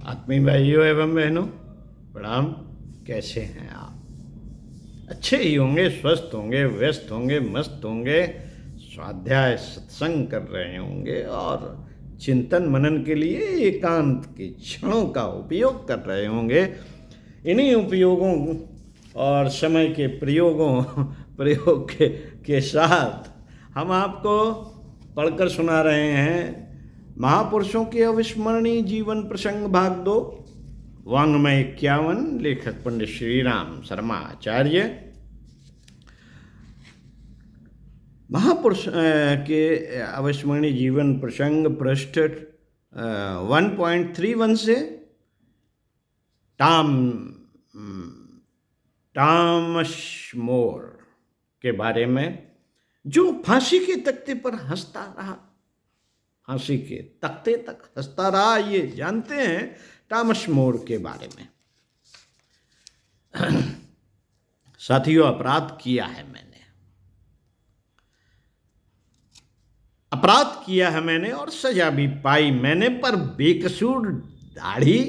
आत्मीय भाइयों एवं बहनों, प्रणाम। कैसे हैं आप? अच्छे ही होंगे, स्वस्थ होंगे, व्यस्त होंगे, मस्त होंगे, स्वाध्याय सत्संग कर रहे होंगे और चिंतन मनन के लिए एकांत के क्षणों का उपयोग कर रहे होंगे। इन्हीं उपयोगों और समय के प्रयोग के साथ हम आपको पढ़कर सुना रहे हैं महापुरुषों के अविस्मरणीय जीवन प्रसंग भाग 2, वाङ्मय 51, लेखक पंडित श्रीराम शर्मा आचार्य। महापुरुष के अविस्मरणीय जीवन प्रसंग पृष्ठ 1.31 से टॉमस मोर के बारे में, जो फांसी के तख्ते पर हंसता रहा, फांसी के तख्ते तक हंसता रहा। ये जानते हैं टॉमस मोर के बारे में। साथियों, अपराध किया है मैंने और सजा भी पाई मैंने, पर बेकसूर दाढ़ी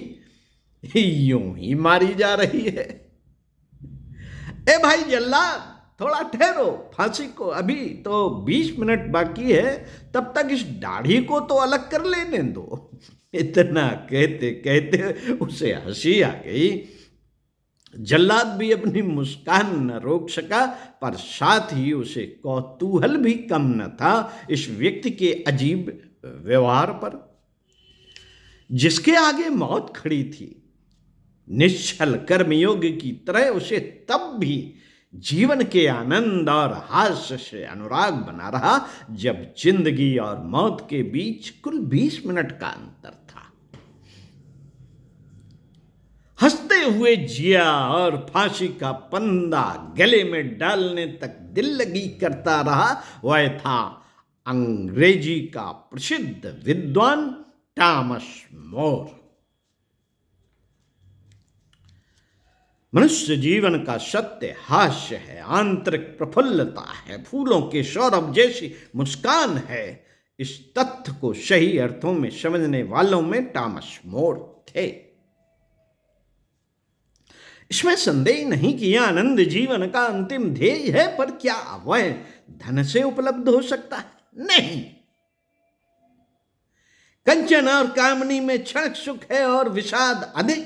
यूं ही मारी जा रही है। ए भाई जल्लाद, थोड़ा ठहरो, फांसी को अभी तो 20 मिनट बाकी है, तब तक इस दाढ़ी को तो अलग कर लेने दो। इतना कहते कहते उसे हंसी आ गई। जल्लाद भी अपनी मुस्कान न रोक सका, पर साथ ही उसे कौतूहल भी कम न था इस व्यक्ति के अजीब व्यवहार पर, जिसके आगे मौत खड़ी थी। निश्चल कर्मयोगी की तरह उसे तब भी जीवन के आनंद और हास्य से अनुराग बना रहा, जब जिंदगी और मौत के बीच कुल 20 मिनट का अंतर था। हंसते हुए जिया और फांसी का पंदा गले में डालने तक दिल लगी करता रहा। वह था अंग्रेजी का प्रसिद्ध विद्वान टॉमस मोर। मनुष्य जीवन का सत्य हास्य है, आंतरिक प्रफुल्लता है, फूलों के सौरभ जैसी मुस्कान है। इस तथ्य को सही अर्थों में समझने वालों में टॉमस मोर थे। इसमें संदेह नहीं कि यह आनंद जीवन का अंतिम ध्येय है, पर क्या वह धन से उपलब्ध हो सकता है? नहीं। कंचन और कामनी में क्षणिक सुख है और विषाद अधिक।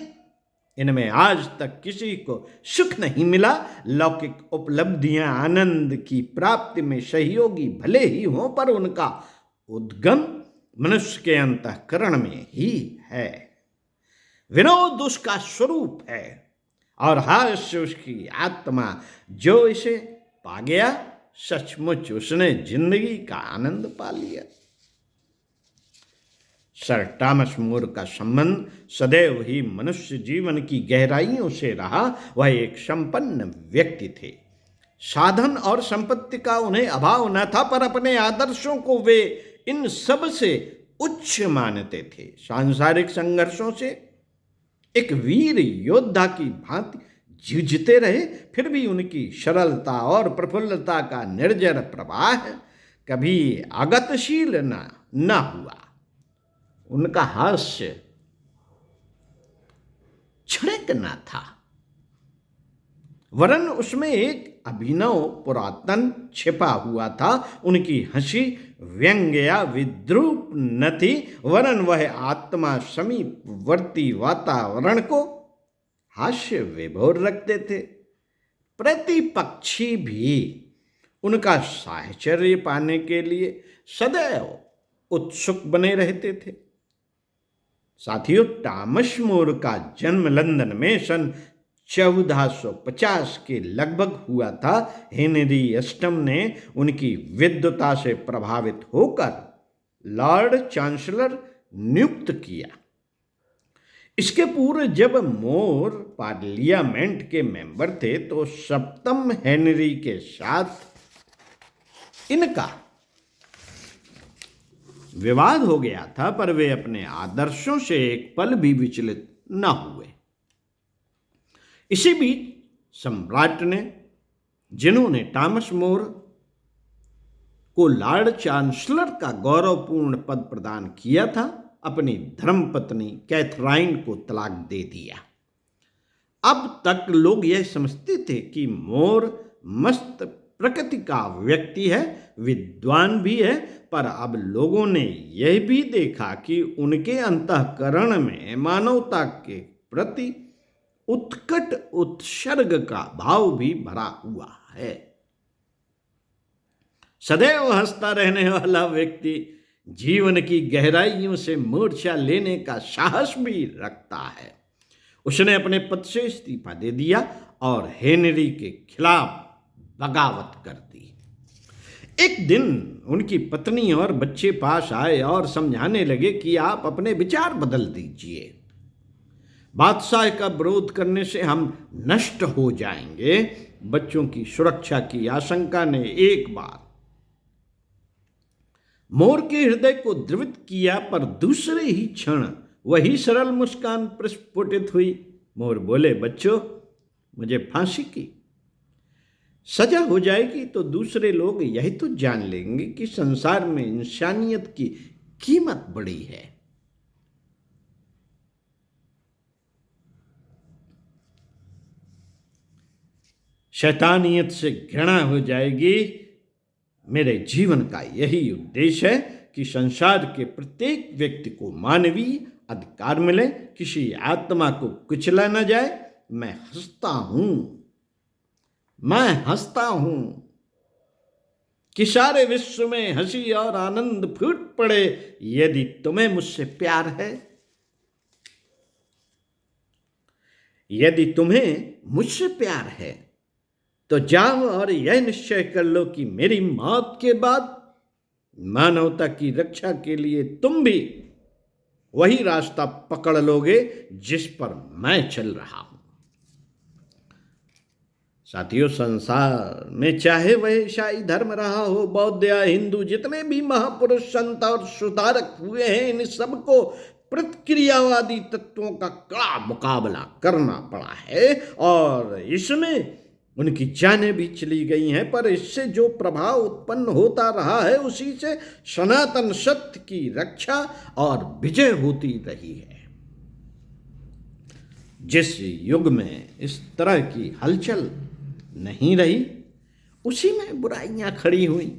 इनमें आज तक किसी को सुख नहीं मिला। लौकिक उपलब्धियां आनंद की प्राप्ति में सहयोगी भले ही हों, पर उनका उद्गम मनुष्य के अंतःकरण में ही है। विनोद उसका स्वरूप है और हास्य उसकी आत्मा। जो इसे पा गया, सचमुच उसने जिंदगी का आनंद पा लिया। सर टॉमस मोर का संबंध सदैव ही मनुष्य जीवन की गहराइयों से रहा। वह एक संपन्न व्यक्ति थे। साधन और संपत्ति का उन्हें अभाव न था, पर अपने आदर्शों को वे इन सब से उच्च मानते थे। सांसारिक संघर्षों से एक वीर योद्धा की भांति जूझते रहे, फिर भी उनकी सरलता और प्रफुल्लता का निर्जर प्रवाह कभी आगतशील न हुआ। उनका हास्य क्षणिक न था, वरन उसमें एक अभिनव पुरातन छिपा हुआ था। उनकी हंसी व्यंग्य या विद्रूप न थी, वरन वह आत्मा समीपवर्ती वातावरण को हास्य विभोर रखते थे। प्रतिपक्षी भी उनका साहचर्य पाने के लिए सदैव उत्सुक बने रहते थे। साथियों, टॉमस मोर का जन्म लंदन में सन 1450 के लगभग हुआ था। हेनरी अष्टम ने उनकी विद्वता से प्रभावित होकर लॉर्ड चांसलर नियुक्त किया। इसके पूर्व जब मोर पार्लियामेंट के मेंबर थे, तो सप्तम हेनरी के साथ इनका विवाद हो गया था, पर वे अपने आदर्शों से एक पल भी विचलित न हुए। इसी बीच सम्राट ने, जिन्होंने टॉमस मोर को लॉर्ड चांसलर का गौरवपूर्ण पद प्रदान किया था, अपनी धर्मपत्नी कैथराइन को तलाक दे दिया। अब तक लोग यह समझते थे कि मोर मस्त प्रकृति का व्यक्ति है, विद्वान भी है, पर अब लोगों ने यह भी देखा कि उनके अंतःकरण में मानवता के प्रति उत्कट उत्सर्ग का भाव भी भरा हुआ है। सदैव हंसता रहने वाला व्यक्ति जीवन की गहराइयों से मूर्छा लेने का साहस भी रखता है। उसने अपने पद से इस्तीफा दे दिया और हेनरी के खिलाफ बगावत कर दी। एक दिन उनकी पत्नी और बच्चे पास आए और समझाने लगे कि आप अपने विचार बदल दीजिए। बादशाह का विरोध करने से हम नष्ट हो जाएंगे। बच्चों की सुरक्षा की आशंका ने एक बार मोर के हृदय को द्रवित किया, पर दूसरे ही क्षण वही सरल मुस्कान प्रस्फुटित हुई। मोर बोले, बच्चों, मुझे फांसी की सजा हो जाएगी तो दूसरे लोग यही तो जान लेंगे कि संसार में इंसानियत की कीमत बड़ी है। शैतानियत से घृणा हो जाएगी। मेरे जीवन का यही उद्देश्य है कि संसार के प्रत्येक व्यक्ति को मानवीय अधिकार मिले, किसी आत्मा को कुचला न जाए। मैं हंसता हूं कि सारे विश्व में हंसी और आनंद फूट पड़े। यदि तुम्हें मुझसे प्यार है, तो जाओ और यह निश्चय कर लो कि मेरी मौत के बाद मानवता की रक्षा के लिए तुम भी वही रास्ता पकड़ लोगे जिस पर मैं चल रहा हूं। साथियों, संसार में चाहे वह ईसाई धर्म रहा हो, बौद्ध या हिंदू, जितने भी महापुरुष, संत और सुधारक हुए हैं, इन सबको प्रतिक्रियावादी तत्वों का कड़ा मुकाबला करना पड़ा है और इसमें उनकी जानें भी चली गई हैं। पर इससे जो प्रभाव उत्पन्न होता रहा है, उसी से सनातन सत्य की रक्षा और विजय होती रही है। जिस युग में इस तरह की हलचल नहीं रही, उसी में बुराइयां खड़ी हुई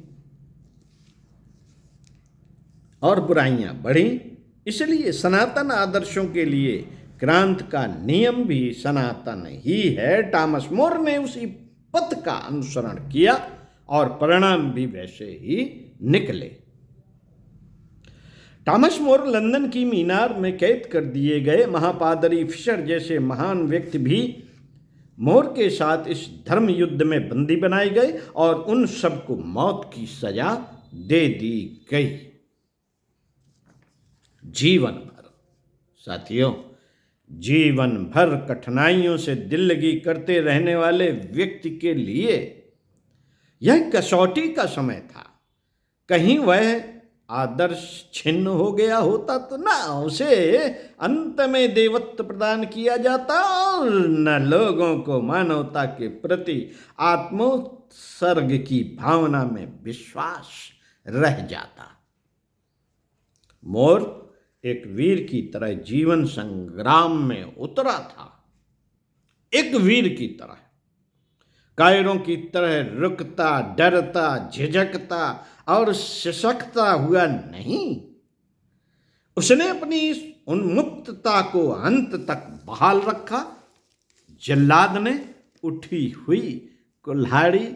और बुराइयां बढ़ी। इसलिए सनातन आदर्शों के लिए क्रांति का नियम भी सनातन ही है। टॉमस मोर ने उसी पथ का अनुसरण किया और परिणाम भी वैसे ही निकले। टॉमस मोर लंदन की मीनार में कैद कर दिए गए। महापादरी फिशर जैसे महान व्यक्ति भी मोर के साथ इस धर्म युद्ध में बंदी बनाए गए और उन सबको मौत की सजा दे दी गई। जीवन भर, साथियों, जीवन भर कठिनाइयों से दिल लगी करते रहने वाले व्यक्ति के लिए यह कसौटी का समय था। कहीं वह आदर्श छिन्न हो गया होता तो न उसे अंत में देवत्व प्रदान किया जाता और न लोगों को मानवता के प्रति आत्मोत्सर्ग की भावना में विश्वास रह जाता। मोर एक वीर की तरह जीवन संग्राम में उतरा था, एक वीर की तरह, कायरों की तरह रुकता, डरता, झिझकता और सिसकता हुआ नहीं। उसने अपनी उन्मुक्तता को अंत तक बहाल रखा। जल्लाद ने उठी हुई कुल्हाड़ी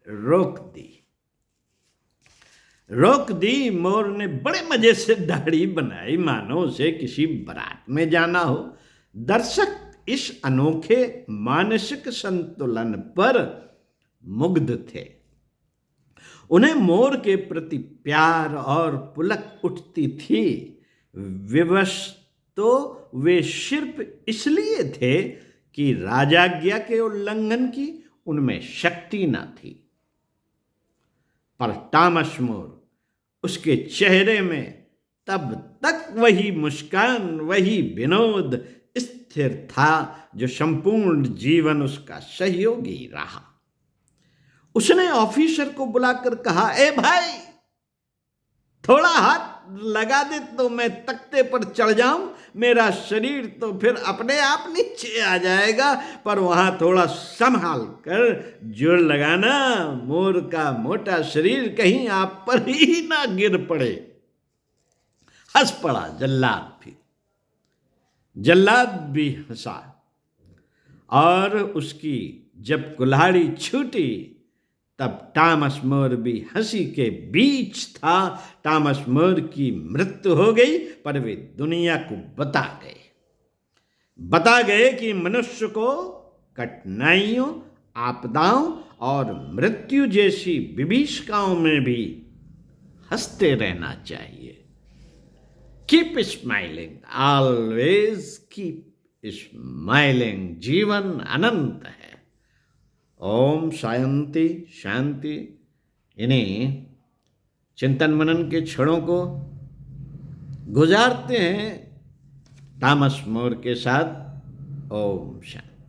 रोक दी। मोर ने बड़े मजे से दाढ़ी बनाई, मानो उसे किसी बारात में जाना हो। दर्शक इस अनोखे मानसिक संतुलन पर मुग्ध थे। उन्हें मोर के प्रति प्यार और पुलक उठती थी। विवश तो वे सिर्फ इसलिए थे कि राजाज्ञा के उल्लंघन की उनमें शक्ति न थी। पर टॉमस मोर, उसके चेहरे में तब तक वही मुस्कान, वही विनोद स्थिर था जो संपूर्ण जीवन उसका सहयोगी रहा। उसने ऑफिसर को बुलाकर कहा, ए भाई, थोड़ा हाथ लगा दे तो मैं तख्ते पर चढ़ जाऊं, मेरा शरीर तो फिर अपने आप नीचे आ जाएगा, पर वहां थोड़ा संभाल कर जोर लगाना, मोर का मोटा शरीर कहीं आप पर ही ना गिर पड़े। हंस पड़ा जल्लाद भी। जल्लाद भी हंसा और उसकी जब कुल्हाड़ी छूटी तब टॉमस मोर भी हंसी के बीच था। टॉमस मोर की मृत्यु हो गई, पर वे दुनिया को बता गए कि मनुष्य को कठिनाइयों, आपदाओं और मृत्यु जैसी विभीषिकाओं में भी हंसते रहना चाहिए। Keep smiling, always keep smiling. जीवन अनंत है। ओम शांति शांति। इन्हीं चिंतन मनन के क्षणों को गुजारते हैं टॉमस मोर के साथ। ओम शांति।